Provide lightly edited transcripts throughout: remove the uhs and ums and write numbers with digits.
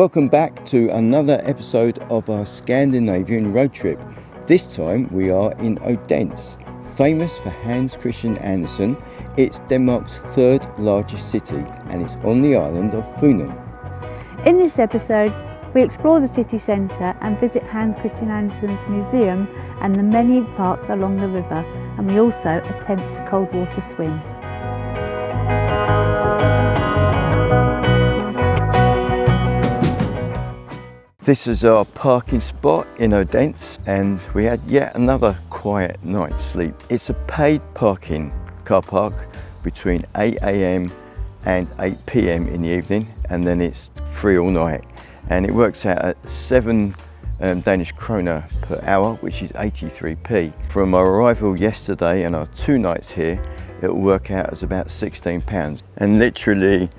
Welcome back to another episode of our Scandinavian road trip. This time we are in Odense, famous for Hans Christian Andersen. It's Denmark's third largest city and it's on the island of Funen. In this episode, we explore the city centre and visit Hans Christian Andersen's museum and the many parks along the river, and we also attempt a cold water swim. This is our parking spot in Odense and we had yet another quiet night's sleep. It's a paid parking car park between 8 AM and 8 PM in the evening, and then it's free all night. And it works out at 7 Danish kroner per hour, which is 83p. From our arrival yesterday and our 2 nights here, it will work out as about £16. And literally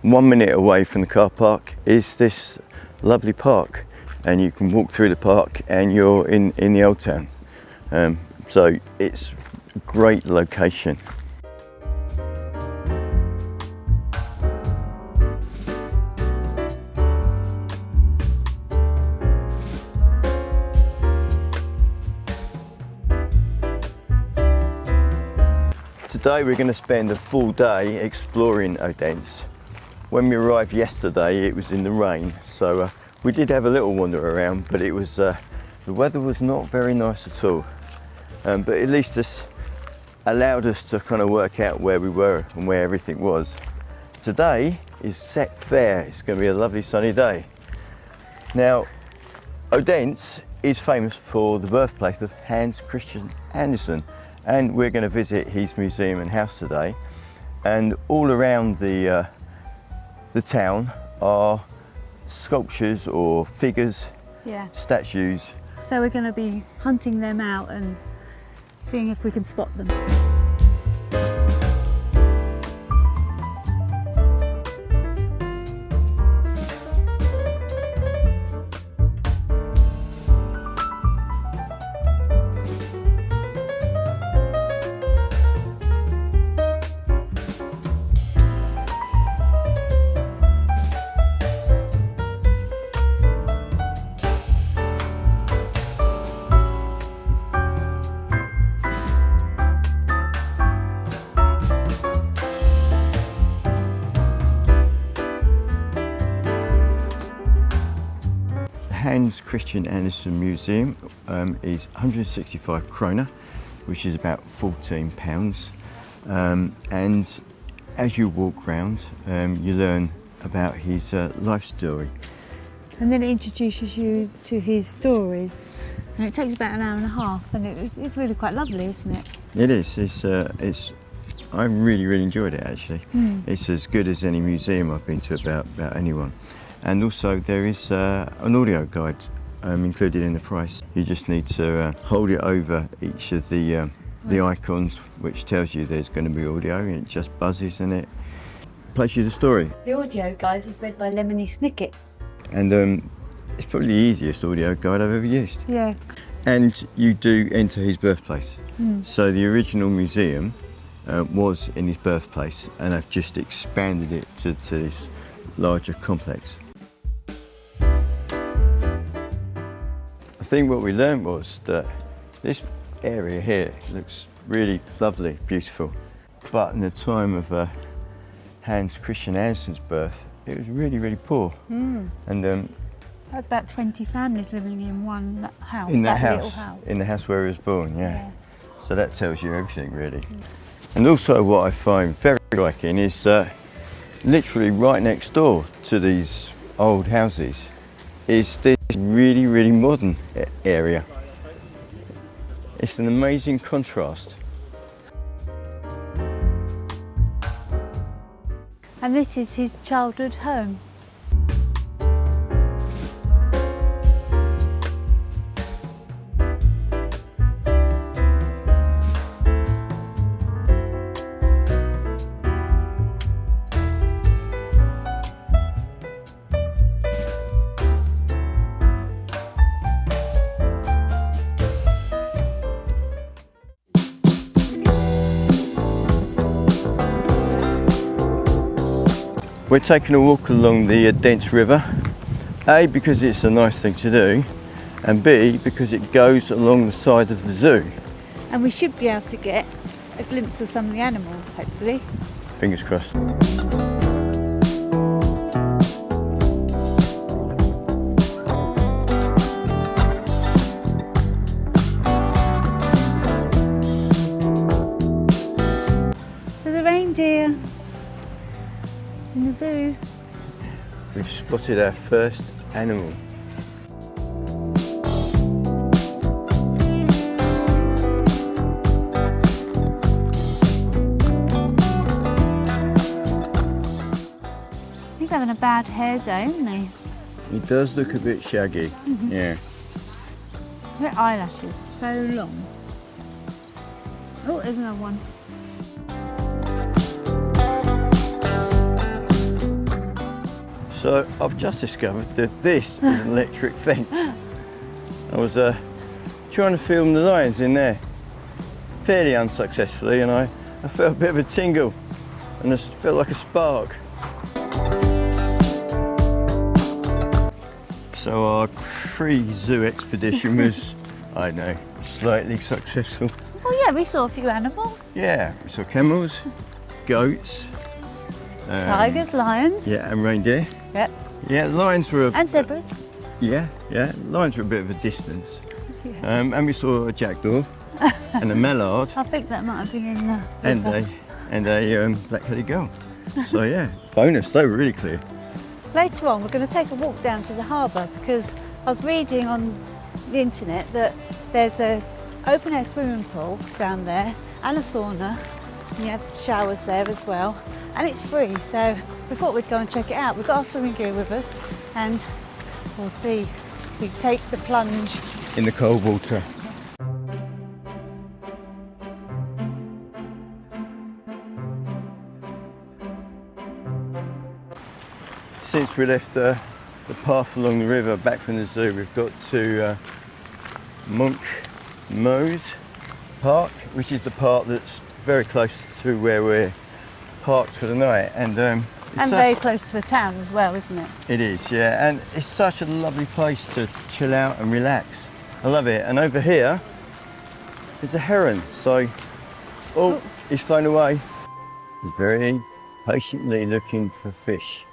1 minute away from the car park is this lovely park, and you can walk through the park and you're in the old town. So it's a great location. Today we're going to spend a full day exploring Odense. When we arrived yesterday it was in the rain, so we did have a little wander around, but it was the weather was not very nice at all. But at least this allowed us to kind of work out where we were and where everything was. Today is set fair. It's going to be a lovely sunny day. Now, Odense is famous for the birthplace of Hans Christian Andersen, and we're going to visit his museum and house today. And all around the town are sculptures or figures, statues. So we're going to be hunting them out and seeing if we can spot them. Hans Christian Andersen Museum is 165 kroner, which is about £14. And as you walk round, you learn about his life story. And then it introduces you to his stories. And it takes about an hour and a half, and it's really quite lovely, isn't it? It is. I really enjoyed it actually. It's as good as any museum I've been to about anyone. And also there is an audio guide included in the price. You just need to hold it over each of the icons, which tells you there's going to be audio, and it just buzzes and it plays you the story. The audio guide is read by Lemony Snicket. And it's probably the easiest audio guide I've ever used. Yeah. And you do enter his birthplace. So the original museum was in his birthplace, and I've just expanded it to this larger complex. I think what we learned was that this area here looks really lovely, beautiful. But in the time of Hans Christian Andersen's birth, it was really poor. And about 20 families living in one house. In that little house, in the house where he was born, yeah. So that tells you everything really. And also what I find very striking is literally right next door to these old houses is this really modern area. It's an amazing contrast. And this is his childhood home. We're taking a walk along the Odense River A, because it's a nice thing to do, and B, because it goes along the side of the zoo. And we should be able to get a glimpse of some of the animals, hopefully. Fingers crossed. There's a reindeer in the zoo. We've spotted our first animal. He's having a bad hair day, isn't he? He does look a bit shaggy, yeah. Her eyelashes so long. Oh, there's another one. So I've just discovered that this is an electric fence. I was trying to film the lions in there, fairly unsuccessfully, and I felt a bit of a tingle and it felt like a spark. So our pre-zoo expedition was, I don't know, slightly successful. Oh yeah, we saw a few animals. Yeah, we saw camels, goats, Tigers, lions. yeah, and reindeer. Yep. Yeah, lions were And zebras. yeah, lions were a bit of a distance. Yeah. And we saw a jackdaw and a mallard I think that might have been in the and a black-headed gull. So yeah, bonus. They were really clear. Later on, we're going to take a walk down to the harbour because I was reading on the internet that there's a open air swimming pool down there and a sauna. And you have showers there as well, and it's free. So we thought we'd go and check it out. We've got our swimming gear with us, and we'll see if we take the plunge. In the cold water. Since we left the path along the river back from the zoo, we've got to Mose Park, which is the park that's very close to where we're parked for the night. And Very close to the town as well, isn't it? It is, yeah, and it's such a lovely place to chill out and relax. I love it. And over here is a heron. So, he's flown away. He's very patiently looking for fish.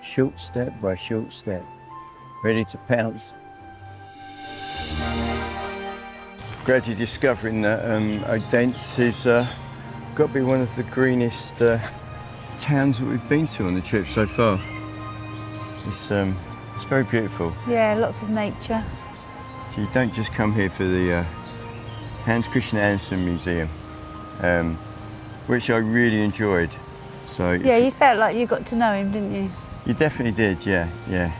Short step by short step, ready to pounce. Gradually discovering that Odense is got to be one of the greenest towns that we've been to on the trip so far. It's very beautiful. Yeah, lots of nature. So you don't just come here for the Hans Christian Andersen Museum, which I really enjoyed. So Yeah, you felt like you got to know him, didn't you? You definitely did, yeah.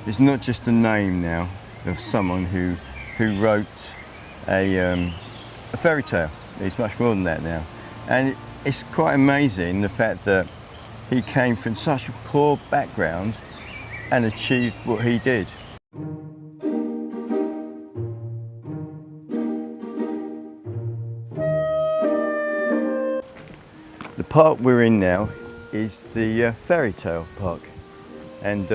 It's not just a name now of someone who wrote a fairy tale. It's much more than that now. And it's quite amazing the fact that he came from such a poor background and achieved what he did. The park we're in now is the Fairytale Park, and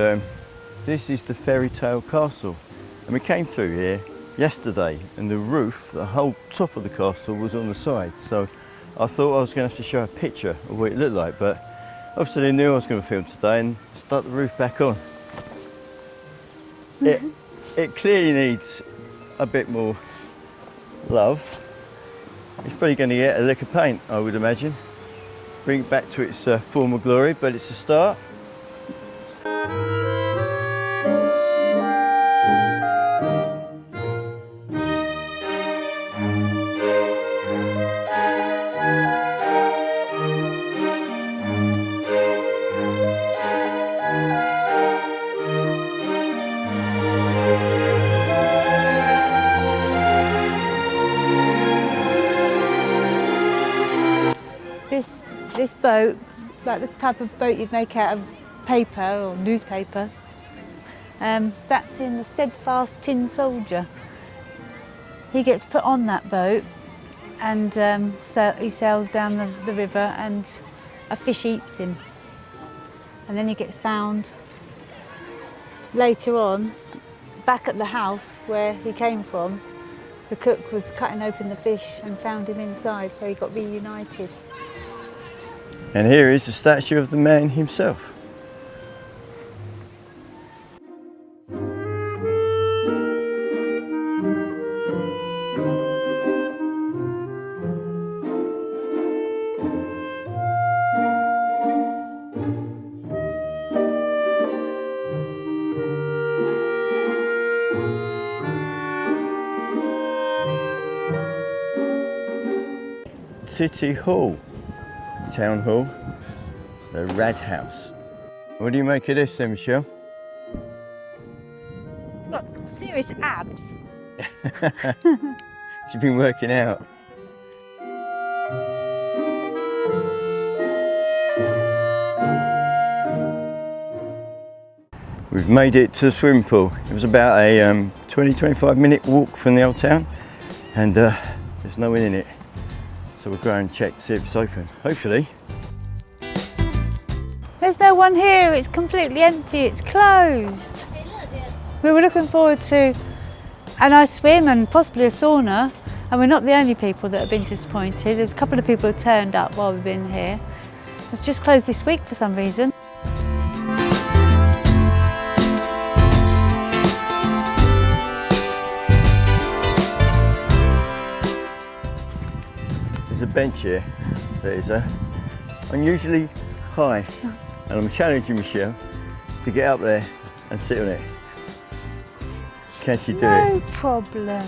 this is the Fairytale Castle. And we came through here yesterday, and the roof, the whole top of the castle was on the side. So I thought I was going to have to show a picture of what it looked like, but obviously I knew I was going to film today and start the roof back on. It clearly needs a bit more love. It's probably going to get a lick of paint, I would imagine. Bring it back to its former glory, but it's a start. This boat, like the type of boat you'd make out of paper or newspaper, that's in the Steadfast Tin Soldier. He gets put on that boat and so he sails down the river and a fish eats him. and then he gets found later on back at the house where he came from. The cook was cutting open the fish and found him inside, so he got reunited. And here is the statue of the man himself. City Hall, Town Hall, the Rad House. What do you make of this then, Michelle? He's got some serious abs. She's been working out. We've made it to the swimming pool. It was about a 20-25 minute walk from the old town, and there's no one in it. So we'll go and check to see if it's open, hopefully. There's no one here, it's completely empty, it's closed. We were looking forward to a nice swim and possibly a sauna, and we're not the only people that have been disappointed. There's a couple of people who turned up while we've been here. It's just closed this week for some reason. There's a bench here that is unusually high, and I'm challenging Michelle to get up there and sit on it. Can she do it? No problem.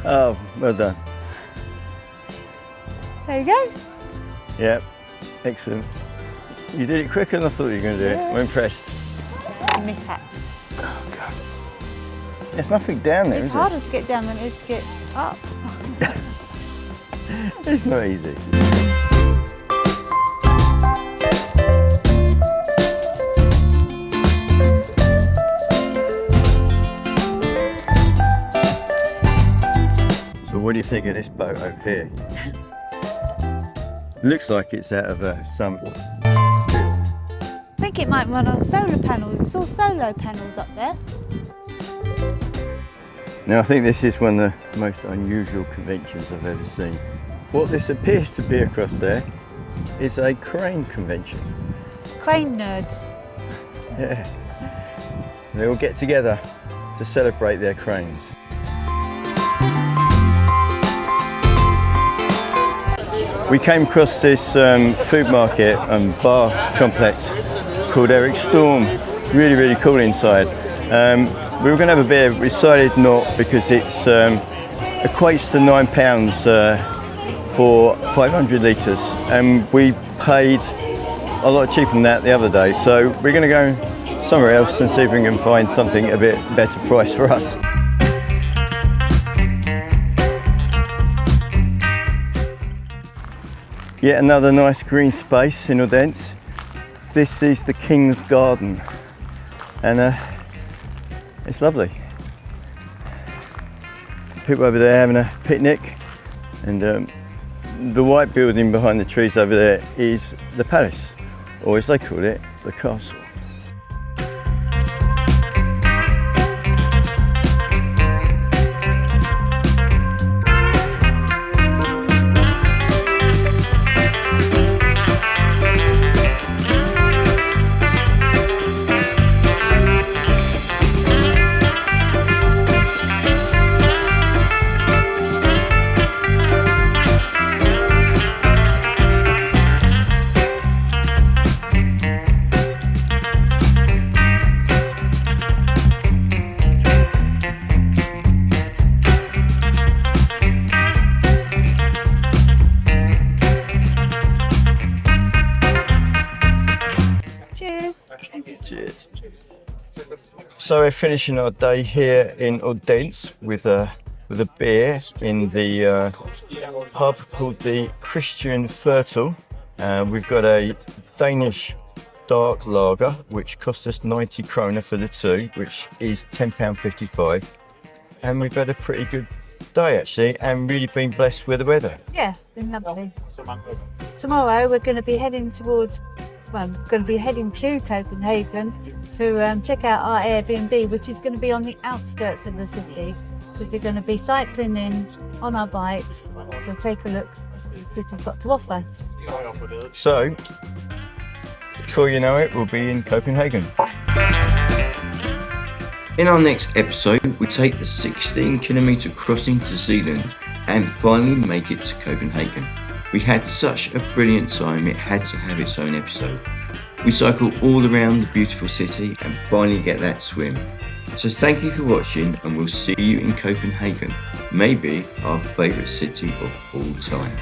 Oh, well done. There you go. Yep, excellent. You did it quicker than I thought you were going to do it. I'm impressed. Mishaps. Oh God. There's nothing down there, It's is harder to get down than it is to get up. It's not easy. So what do you think of this boat over here? Looks like it's out of some field. I think it might run on solar panels. It's all solar panels up there. Now I think this is one of the most unusual conventions I've ever seen. What this appears to be across there is a crane convention. Crane nerds. Yeah. They all get together to celebrate their cranes. We came across this food market and bar complex called Eric Storm. Really, really cool inside. We were going to have a beer, but we decided not because it equates to £9 for 500 litres, and we paid a lot cheaper than that the other day. So we're going to go somewhere else and see if we can find something a bit better price for us. Yet another nice green space in Odense. This is the King's Garden, and it's lovely. People over there having a picnic, and the white building behind the trees over there is the palace, or as they call it, the castle. Cheers. So we're finishing our day here in Odense with a beer in the pub called the Christian Fairytale. We've got a Danish dark lager, which cost us 90 kroner for the two, which is £10.55. And we've had a pretty good day actually, and really been blessed with the weather. Yeah, it's been lovely. Tomorrow we're going to be heading to Copenhagen to check out our Airbnb, which is going to be on the outskirts of the city. So we're going to be cycling in on our bikes to take a look at what the city's got to offer. So, before you know it, we'll be in Copenhagen. In our next episode, we take the 16-kilometre crossing to Zealand and finally make it to Copenhagen. We had such a brilliant time, it had to have its own episode. We cycle all around the beautiful city and finally get that swim. So thank you for watching, and we'll see you in Copenhagen, maybe our favourite city of all time.